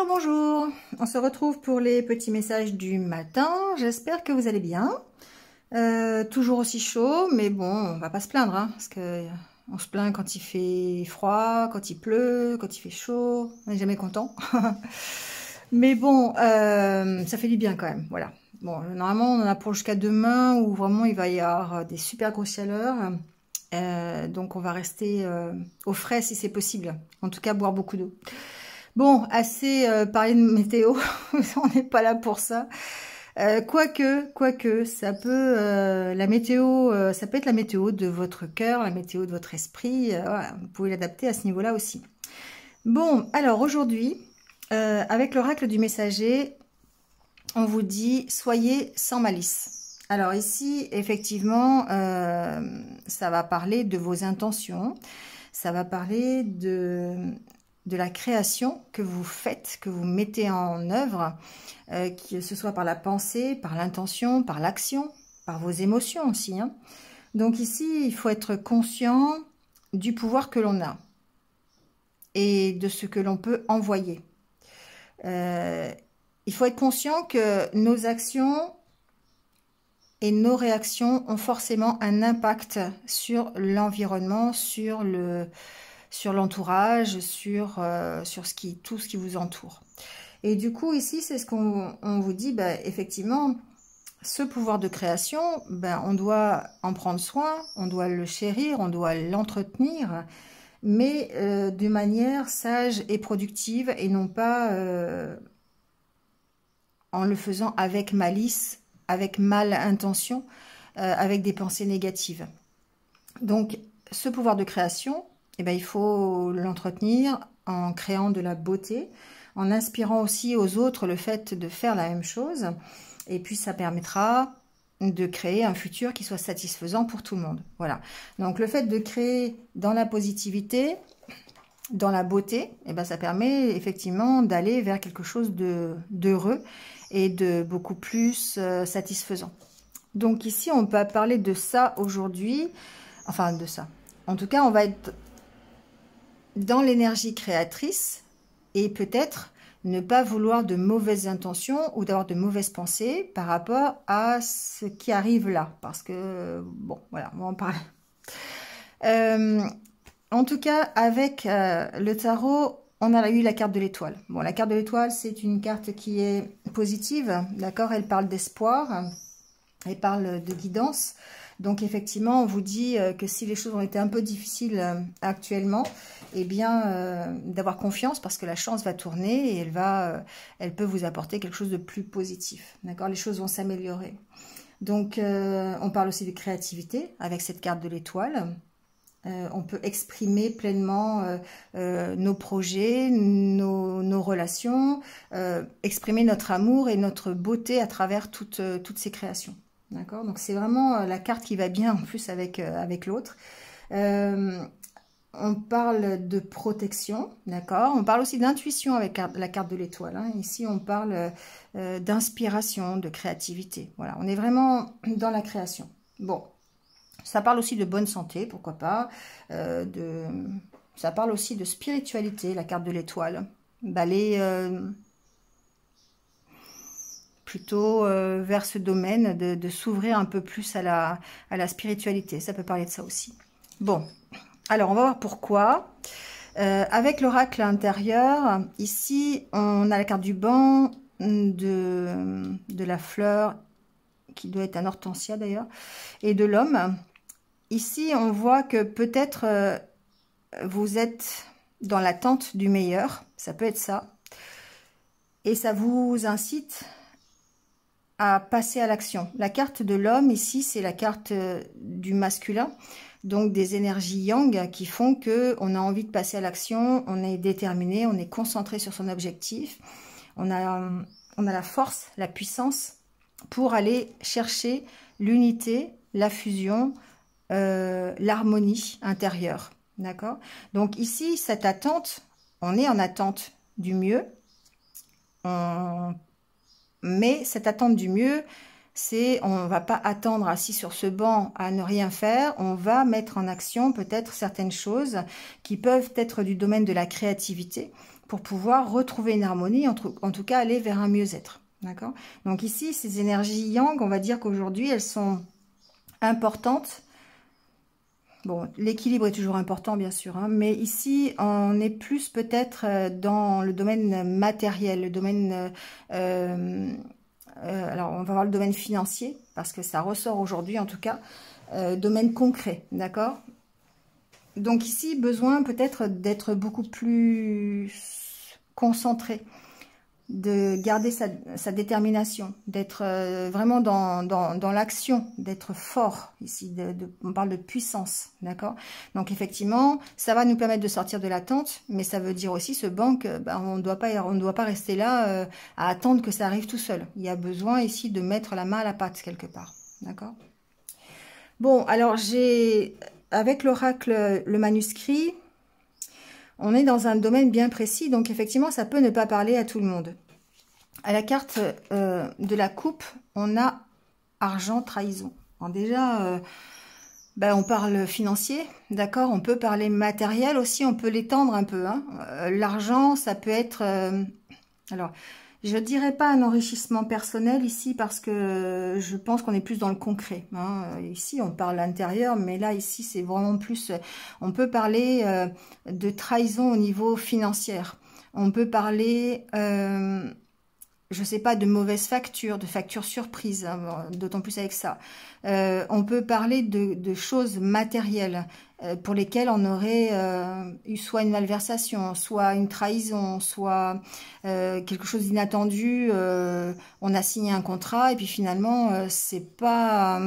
Bonjour, bonjour. On se retrouve pour les petits messages du matin. J'espère que vous allez bien. Toujours aussi chaud, mais bon, on va pas se plaindre, hein, parce que on se plaint quand il fait froid, quand il pleut, quand il fait chaud. On n'est jamais content. Mais bon, ça fait du bien quand même. Voilà. Bon, normalement, on en a pour jusqu'à demain où vraiment il va y avoir des super grosses chaleurs. Donc on va rester au frais si c'est possible. En tout cas, boire beaucoup d'eau. Bon, assez parlé de météo, on n'est pas là pour ça. Quoique, ça peut, la météo, ça peut être la météo de votre cœur, la météo de votre esprit. Voilà, vous pouvez l'adapter à ce niveau-là aussi. Bon, alors aujourd'hui, avec l'oracle du messager, on vous dit soyez sans malice. Alors ici, effectivement, ça va parler de vos intentions, ça va parler de la création que vous faites, que vous mettez en œuvre, que ce soit par la pensée, par l'intention, par l'action, par vos émotions aussi, hein. Donc ici, il faut être conscient du pouvoir que l'on a et de ce que l'on peut envoyer. Il faut être conscient que nos actions et nos réactions ont forcément un impact sur l'environnement, sur l'entourage, sur tout ce qui vous entoure. Et du coup, ici, c'est ce qu'on vous dit, bah, effectivement, ce pouvoir de création, bah, on doit en prendre soin, on doit le chérir, on doit l'entretenir, mais de manière sage et productive, et non pas en le faisant avec malice, avec mal intention, avec des pensées négatives. Donc, ce pouvoir de création, eh ben, il faut l'entretenir en créant de la beauté, en inspirant aussi aux autres le fait de faire la même chose. Et puis, ça permettra de créer un futur qui soit satisfaisant pour tout le monde. Voilà. Donc, le fait de créer dans la positivité, dans la beauté, eh ben, ça permet effectivement d'aller vers quelque chose d'heureux et de beaucoup plus satisfaisant. Donc, ici, on peut parler de ça aujourd'hui. Enfin, de ça. En tout cas, on va être dans l'énergie créatrice et peut-être ne pas vouloir de mauvaises intentions ou d'avoir de mauvaises pensées par rapport à ce qui arrive là. Parce que, bon, voilà, on va en parler. En tout cas, avec le tarot, on a eu la carte de l'étoile. Bon, la carte de l'étoile, c'est une carte qui est positive, d'accord? Elle parle d'espoir, elle parle de guidance. Donc, effectivement, on vous dit que si les choses ont été un peu difficiles actuellement, eh bien, d'avoir confiance parce que la chance va tourner et elle peut vous apporter quelque chose de plus positif. D'accord? Les choses vont s'améliorer. Donc, on parle aussi de créativité avec cette carte de l'étoile. On peut exprimer pleinement nos projets, nos relations, exprimer notre amour et notre beauté à travers toutes ces créations. D'accord? Donc, c'est vraiment la carte qui va bien en plus avec l'autre. On parle de protection, d'accord? On parle aussi d'intuition avec la carte de l'étoile, hein. Ici, on parle d'inspiration, de créativité. Voilà, on est vraiment dans la création. Bon, ça parle aussi de bonne santé, pourquoi pas. Ça parle aussi de spiritualité, la carte de l'étoile. D'aller plutôt vers ce domaine, de s'ouvrir un peu plus à la spiritualité. Ça peut parler de ça aussi. Bon, alors on va voir pourquoi. Avec l'oracle intérieur, ici, on a la carte du banc, de la fleur, qui doit être un hortensia d'ailleurs, et de l'homme. Ici, on voit que peut-être vous êtes dans l'attente du meilleur, ça peut être ça, et ça vous incite à passer à l'action. La carte de l'homme, ici, c'est la carte du masculin, donc des énergies yang qui font qu'on a envie de passer à l'action, on est déterminé, on est concentré sur son objectif, on a la force, la puissance pour aller chercher l'unité, la fusion, l'harmonie intérieure. D'accord? Donc ici, cette attente, on est en attente du mieux, mais cette attente du mieux, c'est on ne va pas attendre assis sur ce banc à ne rien faire, on va mettre en action peut-être certaines choses qui peuvent être du domaine de la créativité, pour pouvoir retrouver une harmonie, en tout cas aller vers un mieux-être. D'accord? Donc ici, ces énergies yang, on va dire qu'aujourd'hui, elles sont importantes. Bon, l'équilibre est toujours important, bien sûr, hein, mais ici, on est plus peut-être dans le domaine matériel, le domaine... alors, on va voir le domaine financier, parce que ça ressort aujourd'hui, en tout cas, domaine concret, d'accord? Donc ici, besoin peut-être d'être beaucoup plus concentré, de garder sa détermination, d'être vraiment dans l'action, d'être fort ici, on parle de puissance, d'accord? Donc effectivement, ça va nous permettre de sortir de l'attente, mais ça veut dire aussi, ce banque, ben, on ne doit pas rester là à attendre que ça arrive tout seul. Il y a besoin ici de mettre la main à la pâte quelque part, d'accord? Bon, alors avec l'oracle, le manuscrit, on est dans un domaine bien précis, donc effectivement, ça peut ne pas parler à tout le monde. À la carte de la coupe, on a argent, trahison. Alors déjà, ben on parle financier, d'accord? On peut parler matériel aussi, on peut l'étendre un peu. Hein. L'argent, ça peut être... alors, je ne dirais pas un enrichissement personnel ici parce que je pense qu'on est plus dans le concret. Hein. Ici, on parle intérieur, mais là, ici, c'est vraiment plus... On peut parler de trahison au niveau financier. On peut parler, je sais pas, de mauvaises factures, de factures surprises, hein, d'autant plus avec ça. On peut parler de choses matérielles pour lesquelles on aurait eu soit une malversation, soit une trahison, soit quelque chose d'inattendu. On a signé un contrat et puis finalement, c'est pas...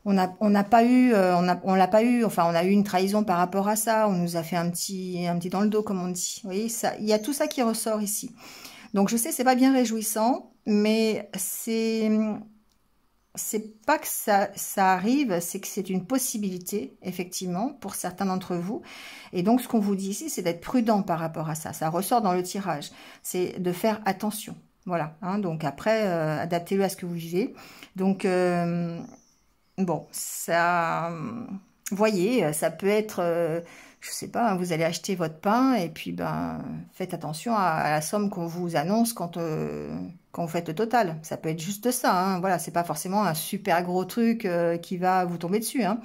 on n'a pas eu, on l'a pas eu, enfin on a eu une trahison par rapport à ça, on nous a fait un petit dans le dos comme on dit. Vous voyez, ça, il y a tout ça qui ressort ici. Donc je sais, c'est pas bien réjouissant, mais c'est pas que ça arrive, c'est que c'est une possibilité, effectivement, pour certains d'entre vous. Et donc ce qu'on vous dit ici, c'est d'être prudent par rapport à ça. Ça ressort dans le tirage. C'est de faire attention. Voilà. Hein, donc après, adaptez-le à ce que vous vivez. Donc bon, ça, voyez, ça peut être, je sais pas, hein, vous allez acheter votre pain et puis ben faites attention à la somme qu'on vous annonce quand vous faites le total. Ça peut être juste ça, hein, voilà, c'est pas forcément un super gros truc qui va vous tomber dessus, hein,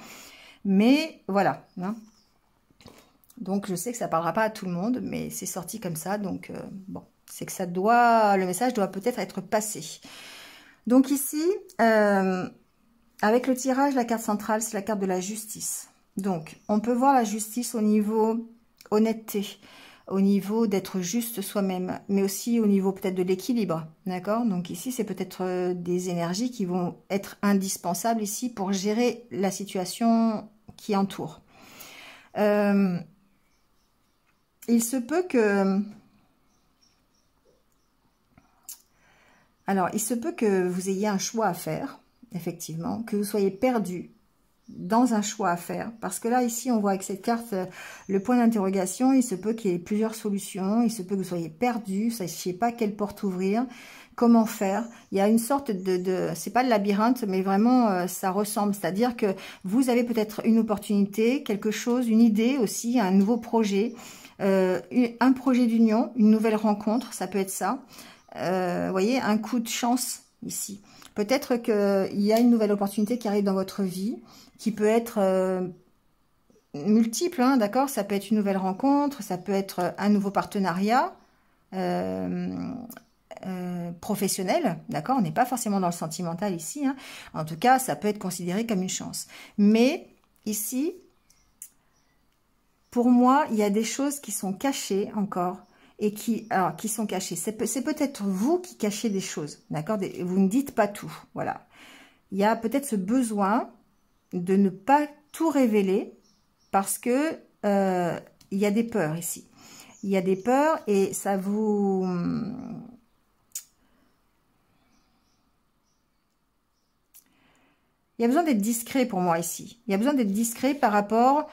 mais voilà. Hein. Donc je sais que ça parlera pas à tout le monde, mais c'est sorti comme ça, donc bon, c'est que le message doit peut-être être passé. Donc ici. Avec le tirage, la carte centrale, c'est la carte de la justice. Donc, on peut voir la justice au niveau honnêteté, au niveau d'être juste soi-même, mais aussi au niveau peut-être de l'équilibre, d'accord? Donc ici, c'est peut-être des énergies qui vont être indispensables ici pour gérer la situation qui entoure. Il se peut que... Alors, il se peut que vous ayez un choix à faire. Effectivement, que vous soyez perdu dans un choix à faire. Parce que là, ici, on voit avec cette carte, le point d'interrogation, il se peut qu'il y ait plusieurs solutions, il se peut que vous soyez perdu, vous ne sachiez pas quelle porte ouvrir, comment faire. Il y a une sorte c'est pas le labyrinthe, mais vraiment, ça ressemble. C'est-à-dire que vous avez peut-être une opportunité, quelque chose, une idée aussi, un nouveau projet, un projet d'union, une nouvelle rencontre, ça peut être ça. Vous voyez, un coup de chance ici. Peut-être qu'il y a une nouvelle opportunité qui arrive dans votre vie, qui peut être multiple, hein, d'accord? Ça peut être une nouvelle rencontre, ça peut être un nouveau partenariat professionnel, d'accord? On n'est pas forcément dans le sentimental ici, hein. En tout cas, ça peut être considéré comme une chance. Mais ici, pour moi, il y a des choses qui sont cachées encore, et qui sont cachés. C'est peut-être vous qui cachez des choses, d'accord? Vous ne dites pas tout, voilà. Il y a peut-être ce besoin de ne pas tout révéler parce que il y a des peurs ici. Il y a des peurs et ça vous... Il y a besoin d'être discret pour moi ici. Il y a besoin d'être discret par rapport...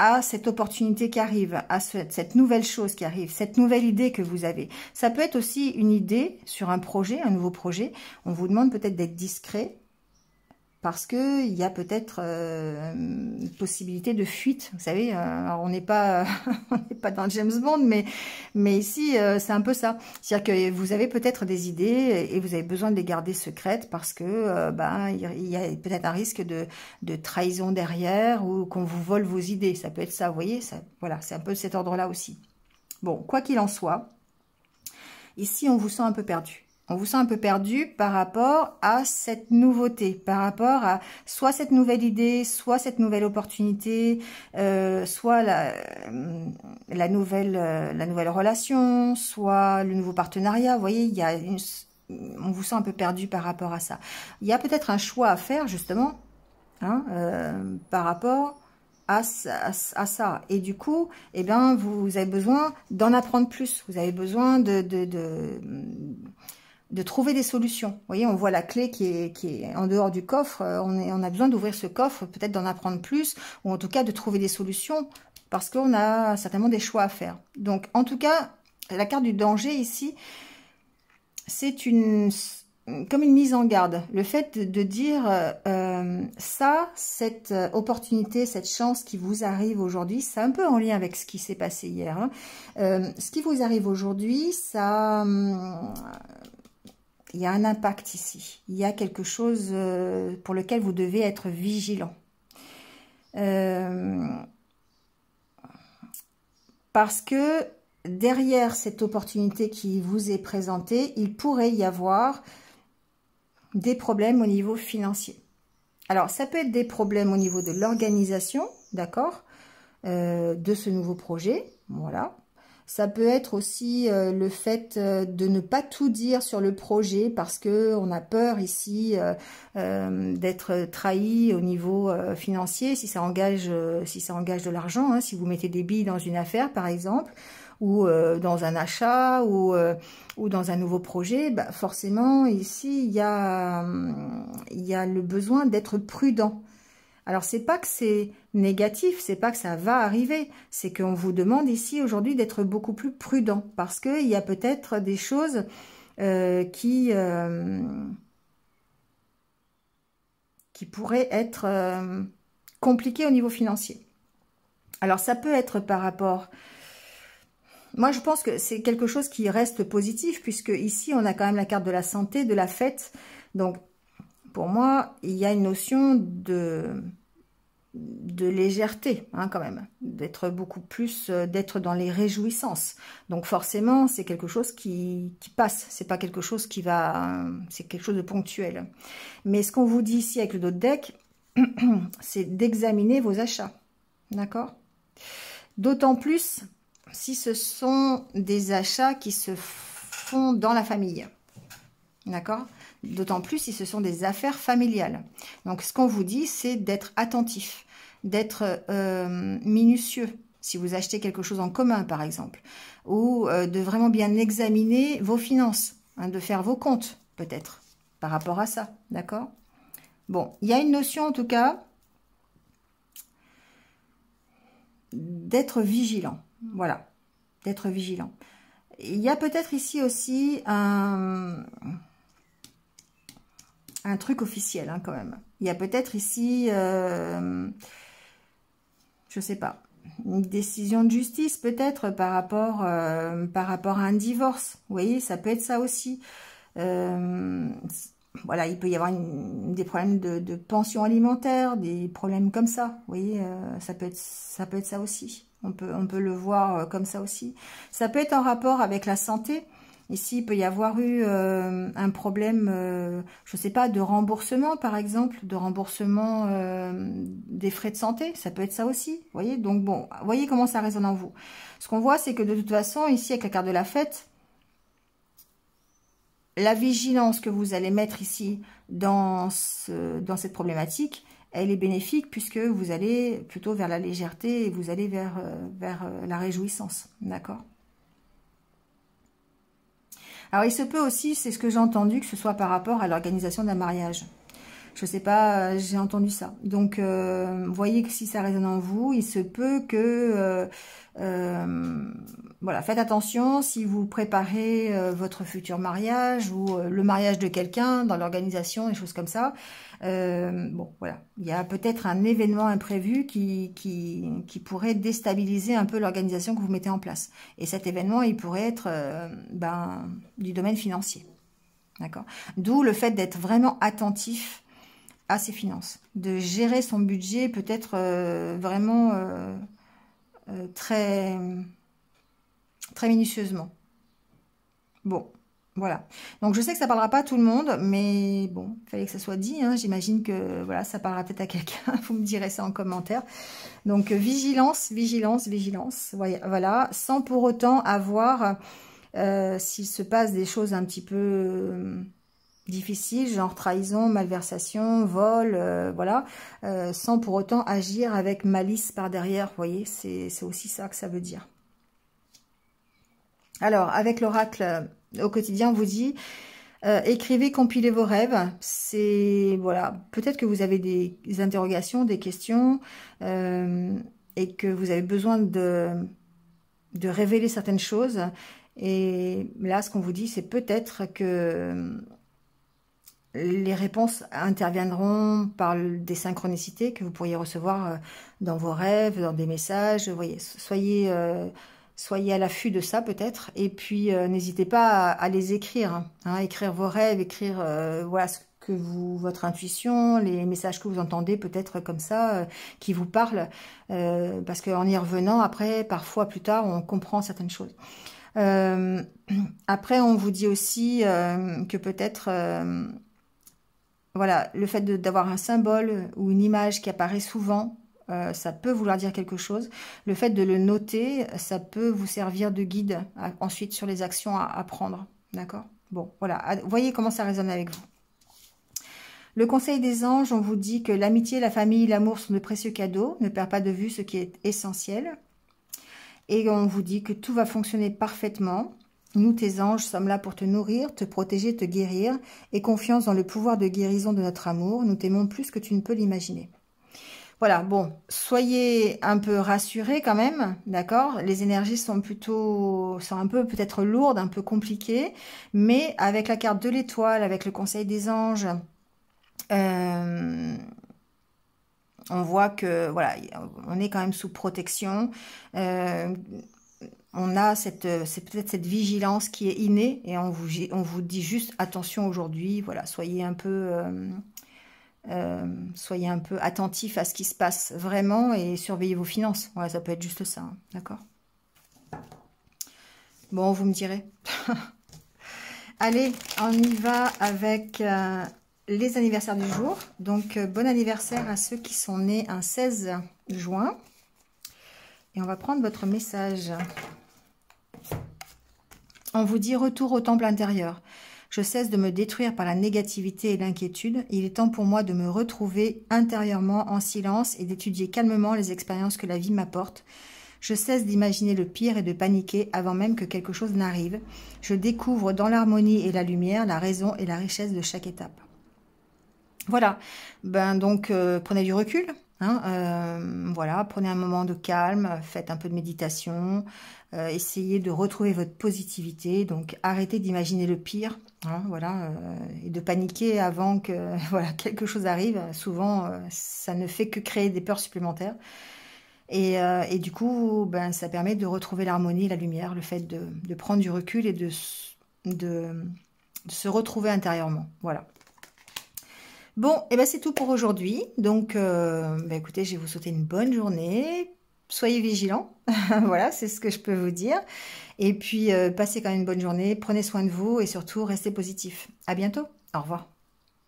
à cette opportunité qui arrive, à cette nouvelle chose qui arrive, cette nouvelle idée que vous avez. Ça peut être aussi une idée sur un projet, un nouveau projet. On vous demande peut-être d'être discret parce que il y a peut-être une possibilité de fuite. Vous savez, alors on n'est pas on n'est pas dans James Bond, mais ici c'est un peu ça. C'est-à-dire que vous avez peut-être des idées et vous avez besoin de les garder secrètes parce que il y a peut-être un risque de trahison derrière ou qu'on vous vole vos idées. Ça peut être ça, vous voyez. Ça, voilà, c'est un peu de cet ordre-là aussi. Bon, quoi qu'il en soit, ici on vous sent un peu perdu. On vous sent un peu perdu par rapport à cette nouveauté, par rapport à soit cette nouvelle idée, soit cette nouvelle opportunité, soit la nouvelle relation, soit le nouveau partenariat. Vous voyez, on vous sent un peu perdu par rapport à ça. Il y a peut-être un choix à faire justement hein, par rapport à ça. Et du coup, eh bien, vous avez besoin d'en apprendre plus. Vous avez besoin de trouver des solutions. Vous voyez, on voit la clé qui est en dehors du coffre. On a besoin d'ouvrir ce coffre, peut-être d'en apprendre plus, ou en tout cas de trouver des solutions, parce qu'on a certainement des choix à faire. Donc, en tout cas, la carte du danger ici, c'est comme une mise en garde. Le fait de dire cette opportunité, cette chance qui vous arrive aujourd'hui, c'est un peu en lien avec ce qui s'est passé hier. Hein. Ce qui vous arrive aujourd'hui, ça... il y a un impact ici. Il y a quelque chose pour lequel vous devez être vigilant. Parce que derrière cette opportunité qui vous est présentée, il pourrait y avoir des problèmes au niveau financier. Alors, ça peut être des problèmes au niveau de l'organisation, d'accord, de ce nouveau projet, voilà. Ça peut être aussi le fait de ne pas tout dire sur le projet parce que on a peur ici d'être trahi au niveau financier si ça engage de l'argent, hein, si vous mettez des billes dans une affaire par exemple ou dans un achat ou dans un nouveau projet, bah, forcément ici il y a le besoin d'être prudent. Alors, c'est pas que c'est négatif, c'est pas que ça va arriver, c'est qu'on vous demande ici aujourd'hui d'être beaucoup plus prudent parce qu'il y a peut-être des choses qui pourraient être compliquées au niveau financier. Alors, ça peut être par rapport... Moi, je pense que c'est quelque chose qui reste positif puisque ici, on a quand même la carte de la santé, de la fête. Donc, pour moi, il y a une notion de légèreté, hein, quand même, d'être beaucoup plus, d'être dans les réjouissances. Donc forcément, c'est quelque chose qui passe, c'est pas quelque chose qui va, c'est quelque chose de ponctuel. Mais ce qu'on vous dit ici avec le dos de deck, c'est d'examiner vos achats, d'accord? D'autant plus si ce sont des achats qui se font dans la famille, d'accord? D'autant plus si ce sont des affaires familiales. Donc, ce qu'on vous dit, c'est d'être attentif, d'être minutieux. Si vous achetez quelque chose en commun, par exemple, ou de vraiment bien examiner vos finances, hein, de faire vos comptes, peut-être, par rapport à ça, d'accord? Bon, il y a une notion, en tout cas, d'être vigilant. Voilà, d'être vigilant. Il y a peut-être ici aussi un truc officiel, hein, quand même. Il y a peut-être ici, je sais pas, une décision de justice peut-être par rapport à un divorce. Vous voyez, ça peut être ça aussi. Voilà, il peut y avoir des problèmes de pension alimentaire, des problèmes comme ça. Vous voyez, ça peut être ça aussi. On peut le voir comme ça aussi. Ça peut être en rapport avec la santé. Ici, il peut y avoir eu un problème, je ne sais pas, de remboursement, par exemple, de remboursement des frais de santé. Ça peut être ça aussi, vous voyez. Donc, bon, voyez comment ça résonne en vous. Ce qu'on voit, c'est que de toute façon, ici, avec la carte de la fête, la vigilance que vous allez mettre ici dans cette problématique, elle est bénéfique puisque vous allez plutôt vers la légèreté et vous allez vers la réjouissance, d'accord ? Alors, il se peut aussi, c'est ce que j'ai entendu, que ce soit par rapport à l'organisation d'un mariage. Je sais pas, j'ai entendu ça. Donc, voyez que si ça résonne en vous, il se peut que... voilà, faites attention si vous préparez votre futur mariage ou le mariage de quelqu'un dans l'organisation, des choses comme ça. Bon, voilà, il y a peut-être un événement imprévu qui pourrait déstabiliser un peu l'organisation que vous mettez en place. Et cet événement, il pourrait être du domaine financier. D'accord? D'où le fait d'être vraiment attentif à ses finances, de gérer son budget peut-être vraiment très minutieusement. Bon, voilà. Donc je sais que ça parlera pas à tout le monde, mais bon, il fallait que ça soit dit. Hein. J'imagine que voilà, ça parlera peut-être à quelqu'un. Vous me direz ça en commentaire. Donc vigilance, vigilance, vigilance. Voilà, sans pour autant avoir, s'il se passe des choses un petit peu difficiles, genre trahison, malversation, vol, voilà, sans pour autant agir avec malice par derrière. Vous voyez, c'est aussi ça que ça veut dire. Alors, avec l'oracle au quotidien, on vous dit, écrivez, compilez vos rêves. C'est, voilà, peut-être que vous avez des interrogations, des questions, et que vous avez besoin de révéler certaines choses. Et là, ce qu'on vous dit, c'est peut-être que les réponses interviendront par des synchronicités que vous pourriez recevoir dans vos rêves, dans des messages. Vous voyez, soyez à l'affût de ça peut-être. Et puis, n'hésitez pas à les écrire. Hein, écrire vos rêves, écrire voilà, ce que votre intuition, les messages que vous entendez peut-être comme ça, qui vous parlent. Parce qu'en y revenant, après, parfois plus tard, on comprend certaines choses. Après, on vous dit aussi que peut-être... voilà, le fait d'avoir un symbole ou une image qui apparaît souvent, ça peut vouloir dire quelque chose. Le fait de le noter, ça peut vous servir de guide ensuite sur les actions à prendre. D'accord? Bon, voilà. Voyez comment ça résonne avec vous. Le conseil des anges, on vous dit que l'amitié, la famille, l'amour sont de précieux cadeaux. Ne perds pas de vue ce qui est essentiel. Et on vous dit que tout va fonctionner parfaitement. Nous, tes anges, sommes là pour te nourrir, te protéger, te guérir, et confiance dans le pouvoir de guérison de notre amour. Nous t'aimons plus que tu ne peux l'imaginer. Voilà, bon, soyez un peu rassurés quand même, d'accord? Les énergies sont un peu peut-être lourdes, un peu compliquées, mais avec la carte de l'étoile, avec le conseil des anges, on voit que, voilà, on est quand même sous protection. On a c'est peut-être cette vigilance qui est innée et on vous dit juste attention aujourd'hui, voilà, soyez un peu attentif à ce qui se passe vraiment et surveillez vos finances. Voilà, ça peut être juste ça, hein, d'accord? Bon, vous me direz. Allez, on y va avec les anniversaires du jour. Donc, bon anniversaire à ceux qui sont nés un 16 juin. Et on va prendre votre message. On vous dit retour au temple intérieur. Je cesse de me détruire par la négativité et l'inquiétude. Il est temps pour moi de me retrouver intérieurement en silence et d'étudier calmement les expériences que la vie m'apporte. Je cesse d'imaginer le pire et de paniquer avant même que quelque chose n'arrive. Je découvre dans l'harmonie et la lumière la raison et la richesse de chaque étape. Voilà. Ben donc prenez du recul. Hein, voilà, prenez un moment de calme, faites un peu de méditation, essayez de retrouver votre positivité, donc arrêtez d'imaginer le pire, hein, voilà, et de paniquer avant que voilà, quelque chose arrive. Souvent, ça ne fait que créer des peurs supplémentaires. Et du coup, ben, ça permet de retrouver l'harmonie et la lumière, le fait de prendre du recul et de se retrouver intérieurement. Voilà. Bon, et ben c'est tout pour aujourd'hui. Donc, ben écoutez, je vais vous souhaiter une bonne journée. Soyez vigilants. Voilà, c'est ce que je peux vous dire. Et puis, passez quand même une bonne journée. Prenez soin de vous et surtout, restez positifs. À bientôt. Au revoir.